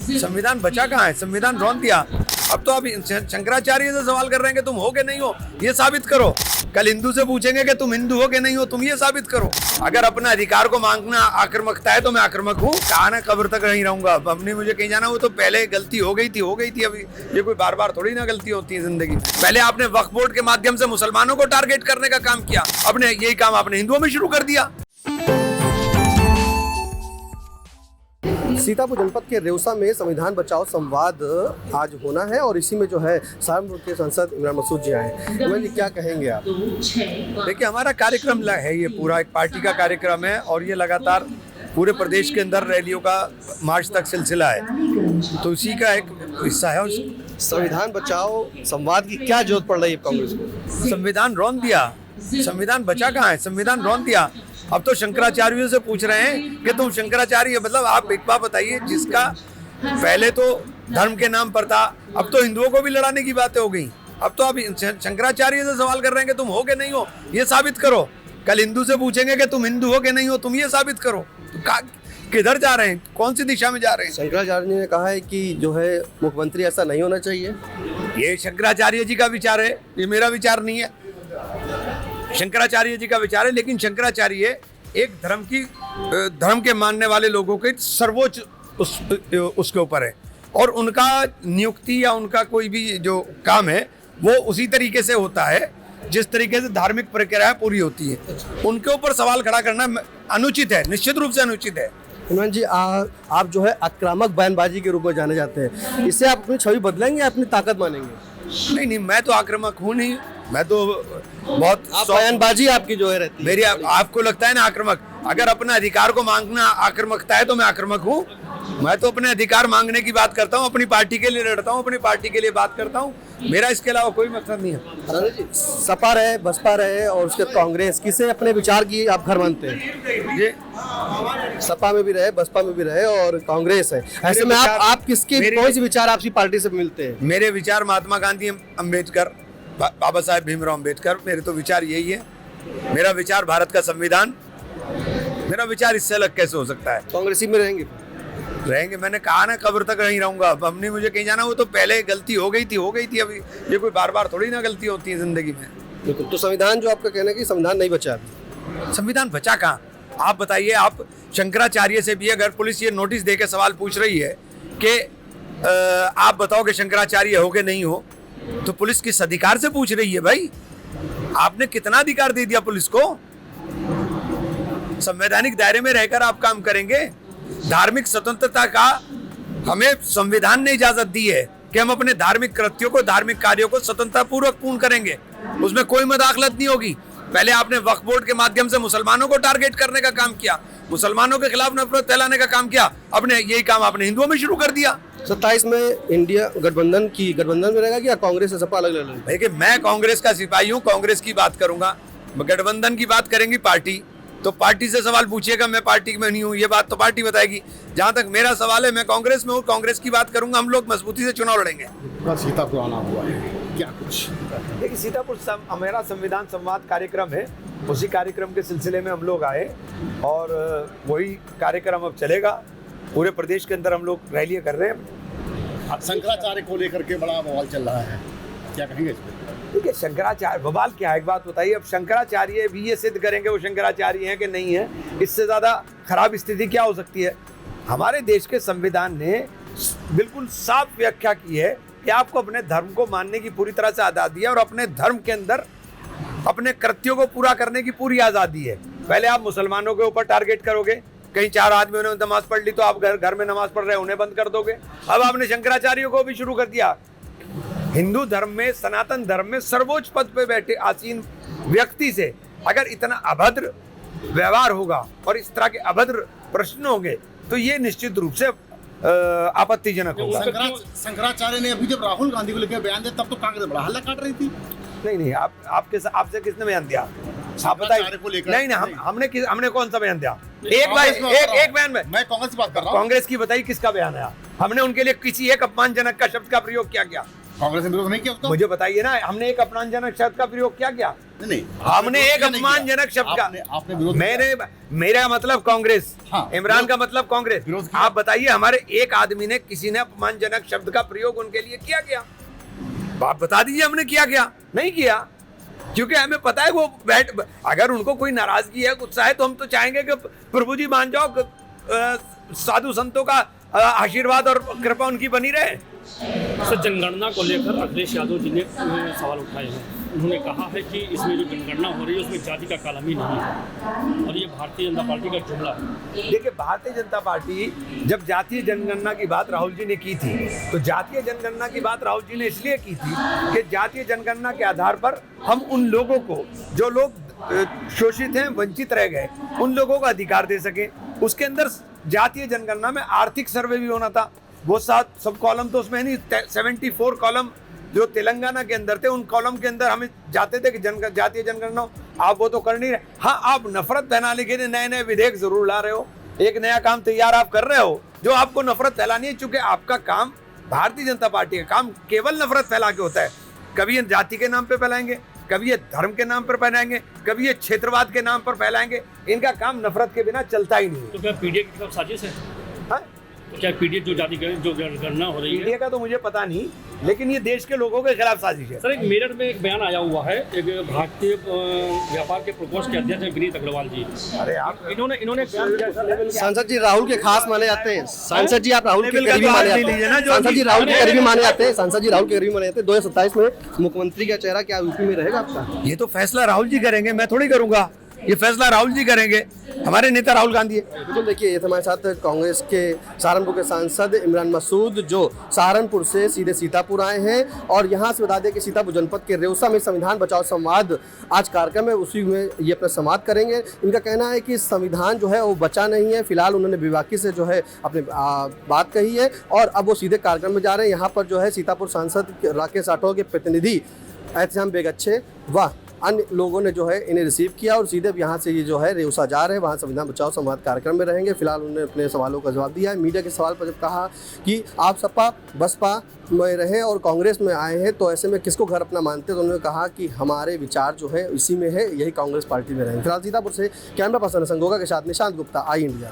संविधान बचा कहाँ है? संविधान रौंद दिया। अब तो आप शंकराचार्य से सवाल कर रहे हैं कि तुम हो कि नहीं हो, ये साबित करो। कल हिंदू से पूछेंगे कि तुम हिंदू हो कि नहीं हो, तुम ये साबित करो। अगर अपना अधिकार को मांगना आक्रामकता है तो मैं आक्रामक हूँ। कहा ना कब्र तक नहीं रहूंगा। अब हमने मुझे कहीं जाना, वो तो पहले गलती हो गई थी। अभी ये कोई बार बार थोड़ी ना गलती होती है जिंदगी में। पहले आपने वक्फ बोर्ड के माध्यम से मुसलमानों को टारगेट करने का काम किया, अपने यही काम आपने हिंदुओं में शुरू कर दिया। सीतापुर जनपद के रेउसा में संविधान बचाओ संवाद आज होना है और इसी में जो है सहारनपुर के सांसद इमरान मसूद जी आए हैं। इमरान जी, क्या कहेंगे आप? देखिए, हमारा कार्यक्रम है, ये पूरा एक पार्टी का कार्यक्रम है और ये लगातार पूरे प्रदेश के अंदर रैलियों का मार्च तक सिलसिला है, तो इसी का एक हिस्सा है। संविधान बचाओ संवाद की क्या जरूरत पड़ रही है कांग्रेस को? संविधान रौंद दिया। संविधान बचा कहाँ है? संविधान रौंद दिया। अब तो शंकराचार्यों से पूछ रहे हैं कि तुम शंकराचार्य, मतलब आप एक बात बताइए, जिसका पहले तो धर्म के नाम पर था, अब तो हिंदुओं को भी लड़ाने की बातें हो गई। अब तो आप शंकराचार्य से सवाल कर रहे हैं कि तुम हो कि नहीं हो, ये साबित करो। कल हिंदू से पूछेंगे कि तुम हिंदू हो कि नहीं हो, तुम ये साबित करो। तो किधर जा रहे हैं? कौन सी दिशा में जा रहे हैं? शंकराचार्य ने कहा है कि जो है मुख्यमंत्री ऐसा नहीं होना चाहिए। ये शंकराचार्य जी का विचार है, ये मेरा विचार नहीं है। शंकराचार्य जी का विचार है, लेकिन शंकराचार्य एक धर्म के मानने वाले लोगों के सर्वोच्च उसके ऊपर है और उनका नियुक्ति या उनका कोई भी जो काम है वो उसी तरीके से होता है जिस तरीके से धार्मिक प्रक्रिया पूरी होती है। उनके ऊपर सवाल खड़ा करना अनुचित है, निश्चित रूप से अनुचित है। इमरान जी, आप जो है आक्रामक बयानबाजी के रूप में जाने जाते हैं, इससे आप अपनी छवि बदलेंगे या अपनी ताकत मानेंगे? नहीं, मैं तो आक्रामक हूँ नहीं, मैं तो बहुत बयानबाजी आपकी जो है रहती है। मेरी आपको लगता है ना आक्रामक? अगर अपना अधिकार को मांगना आक्रामकता है तो मैं आक्रामक हूँ। मैं तो अपने अधिकार मांगने की बात करता हूँ, अपनी पार्टी के लिए लड़ता हूँ, अपनी पार्टी के लिए बात करता हूँ। मेरा इसके अलावा कोई मकसद नहीं है। सपा रहे, बसपा रहे और उसके कांग्रेस, किसे अपने विचार की आप घर मानते हैं? ये सपा में भी रहे, बसपा में भी रहे और कांग्रेस है, ऐसे में आप किसके कौन से विचार आपकी पार्टी से मिलते हैं? मेरे विचार महात्मा गांधी, अम्बेडकर, बाबा साहेब भीमराव अम्बेडकर, मेरे तो विचार यही है। मेरा विचार भारत का संविधान, मेरा विचार इससे अलग कैसे हो सकता है? कांग्रेसी में रहेंगे? मैंने कहा ना कब्र तक नहीं रहूंगा। अब हमने मुझे कहीं जाना, वो तो पहले गलती हो गई थी। अभी ये कोई बार बार थोड़ी ना गलती होती है जिंदगी में। बिल्कुल। तो संविधान जो आपका कहना है कि संविधान नहीं बचा, संविधान बचा कहाँ? आप बताइए। आप शंकराचार्य से भी अगर पुलिस ये नोटिस दे के सवाल पूछ रही है कि आप बताओ कि शंकराचार्य हो कि नहीं हो, तो पुलिस किस अधिकार से पूछ रही है? भाई, आपने कितना अधिकार दे दिया पुलिस को? संवैधानिक दायरे में रहकर आप काम करेंगे। धार्मिक स्वतंत्रता का हमें संविधान ने इजाजत दी है कि हम अपने धार्मिक कृत्यों को, धार्मिक कार्यों को स्वतंत्रता पूर्वक पूर्ण करेंगे, उसमें कोई मदाखलत नहीं होगी। पहले आपने वक्फ बोर्ड के माध्यम से मुसलमानों को टारगेट करने का काम किया, मुसलमानों के खिलाफ नफरत फैलाने का काम किया, अपने यही काम आपने हिंदुओं में शुरू कर दिया। 27 में इंडिया गठबंधन में रहेगा कि कांग्रेस से सपा अलग लड़ेगी? देखिए, मैं कांग्रेस का सिपाही हूँ, कांग्रेस की बात करूंगा। गठबंधन की बात करेंगी पार्टी, तो पार्टी से सवाल पूछिएगा। मैं पार्टी में नहीं हूँ, ये बात तो पार्टी बताएगी। जहाँ तक मेरा सवाल है, मैं कांग्रेस में हूँ, कांग्रेस की बात करूंगा। हम लोग मजबूती से चुनाव लड़ेंगे। सीतापुर आना हुआ है क्या कुछ? देखिए, सीतापुर मेरा संविधान संवाद कार्यक्रम है, उसी कार्यक्रम के सिलसिले में हम लोग आए और वही कार्यक्रम अब चलेगा। पूरे प्रदेश के अंदर हम लोग रैलियां कर रहे हैं। शंकराचार्य को लेकर के बड़ा बवाल चल रहा है, क्या कहेंगे इस पर? देखिए, शंकराचार्य बवाल क्या है, एक बात बताइए। अब शंकराचार्य भी ये सिद्ध करेंगे वो शंकराचार्य हैं कि नहीं है, इससे ज़्यादा खराब स्थिति क्या हो सकती है? हमारे देश के संविधान ने बिल्कुल साफ व्याख्या की है कि आपको अपने धर्म को मानने की पूरी तरह से आज़ादी है और अपने धर्म के अंदर अपने कृत्यों को पूरा करने की पूरी आज़ादी है। पहले आप मुसलमानों के ऊपर टारगेट करोगे, कहीं 4 आदमियों ने नमाज पढ़ ली तो आप घर में नमाज पढ़ रहे उन्हें बंद कर दोगे। अब आपने शंकराचार्यों को भी शुरू कर दिया। हिंदू धर्म में, सनातन धर्म में सर्वोच्च पद पे बैठे आसीन व्यक्ति से अगर इतना अभद्र व्यवहार होगा और इस तरह के अभद्र प्रश्न होंगे तो ये निश्चित रूप से आपत्तिजनक होगा। शंकराचार्य ने अभी जब राहुल गांधी को लेकर बयान दिया तब तो कांग्रेस बड़ा हल्ला काट रही थी। नहीं, आपसे किसने बयान दिया? आप बताइए। नहीं, हमने कौन सा बयान दिया? एक बयान में मैं कांग्रेस की बात कर रहा हूँ। कांग्रेस की बताइए किसका बयान है? हमने उनके लिए किसी एक अपमानजनक का शब्द का प्रयोग किया गया? कांग्रेस ने विरोध नहीं किया उसका? मुझे बताइए ना, हमने एक अपमानजनक शब्द का प्रयोग क्या किया? नहीं हमने एक अपमानजनक शब्द का, आपने विरोध मेरा मतलब कांग्रेस, हाँ, इमरान का मतलब कांग्रेस। विरोध किया। आप बताइए, हमारे एक आदमी ने, किसी ने अपमानजनक शब्द का प्रयोग उनके लिए किया क्या? आप बता दीजिए हमने किया क्या? नहीं किया, क्योंकि हमें पता है वो अगर उनको कोई नाराजगी है, गुस्सा है, तो हम तो चाहेंगे कि प्रभु जी मान जाओ, साधु संतों का आशीर्वाद और कृपा उनकी बनी रहे। सर, जनगणना को लेकर अखिलेश यादव जी ने सवाल उठाए हैं। उन्होंने कहा है कि इसमें जो जनगणना हो रही है उसमें जाति का कालम ही नहीं है, और ये भारतीय जनता पार्टी का जुमला है। देखिए, भारतीय जनता पार्टी जब जातीय जनगणना की बात राहुल जी ने की थी, तो जातीय जनगणना की बात राहुल जी ने इसलिए की थी कि जातीय जनगणना के आधार पर हम उन लोगों को, जो लोग शोषित हैं, वंचित रह गए, उन लोगों को अधिकार दे सके। उसके अंदर जातीय जनगणना में आर्थिक सर्वे भी होना था। वो सब कॉलम तो उसमें नहीं, 74 कॉलम जो तेलंगाना के अंदर थे, उन कॉलम के अंदर हमें जाते थे कि जातीय जनगणना हो। आप वो तो कर नहीं रहे। हाँ, आप नफरत फैलाने के लिए नए नए विधेयक जरूर ला रहे हो, एक नया काम तैयार आप कर रहे हो जो आपको नफरत फैलानी है, चूंकि आपका काम, भारतीय जनता पार्टी का काम केवल नफरत फैला के होता है। कभी ये जाति के नाम पे फैलाएंगे, कभी ये धर्म के नाम पर फैलाएंगे, कभी ये क्षेत्रवाद के नाम पर फैलाएंगे। इनका काम नफरत के बिना चलता ही नहीं। तो क्या पीडीए की खिलाफ साजिश है? हाँ? तो क्या पीडीए जो जाति जो जनगणना हो रही है, पीडीए का तो मुझे पता नहीं, लेकिन ये देश के लोगों के खिलाफ साजिश है। सर, एक मेरठ में एक बयान आया हुआ है, एक भारतीय व्यापार के प्रकोष्ठ के अध्यक्ष विनीत अग्रवाल जी, अरे आप इन्होंने बयान दिया। सांसद जी राहुल के खास माने जाते हैं। सांसद जी आप राहुल के लेवल का करीबी तो माने आप जाते ले लीजिए ना, हैं। जो सांसद भी- जी राहुल के करीबी माने जाते हैं। सांसद जी राहुल के करीबी माने जाते हैं। 2027 में मुख्यमंत्री का चेहरा क्या यूपी में रहेगा आपका? ये तो फैसला राहुल जी करेंगे, मैं थोड़ी करूंगा। ये फैसला राहुल जी करेंगे, हमारे नेता राहुल गांधी है। बिल्कुल, देखिए ये हमारे साथ कांग्रेस के सहारनपुर के सांसद इमरान मसूद, जो सहारनपुर से सीधे सीतापुर आए हैं। और यहाँ से बता दें कि सीतापुर जनपद के रेउसा में संविधान बचाओ संवाद आज कार्यक्रम है, उसी में ये अपना संवाद करेंगे। इनका कहना है कि संविधान जो है वो बचा नहीं है। फिलहाल उन्होंने विवाकी से जो है अपने बात कही है और अब वो सीधे कार्यक्रम में जा रहे हैं। यहाँ पर जो है सीतापुर सांसद राकेश राठौर के प्रतिनिधि एहतशाम बेगच्छे व अन्य लोगों ने जो है इन्हें रिसीव किया और सीधे यहाँ से ये जो है रेउसा जा रहे हैं, वहाँ संविधान बचाओ संवाद कार्यक्रम में रहेंगे। फिलहाल उन्होंने अपने सवालों का जवाब दिया है। मीडिया के सवाल पर जब कहा कि आप सपा बसपा में रहे और कांग्रेस में आए हैं, तो ऐसे में किसको घर अपना मानते हैं? तो उन्होंने कहा कि हमारे विचार जो है इसी में है, यही कांग्रेस पार्टी में रहेंगे। फिलहाल सीतापुर से कैमरा पर्सन संगोगा के साथ निशांत गुप्ता, आई इंडिया।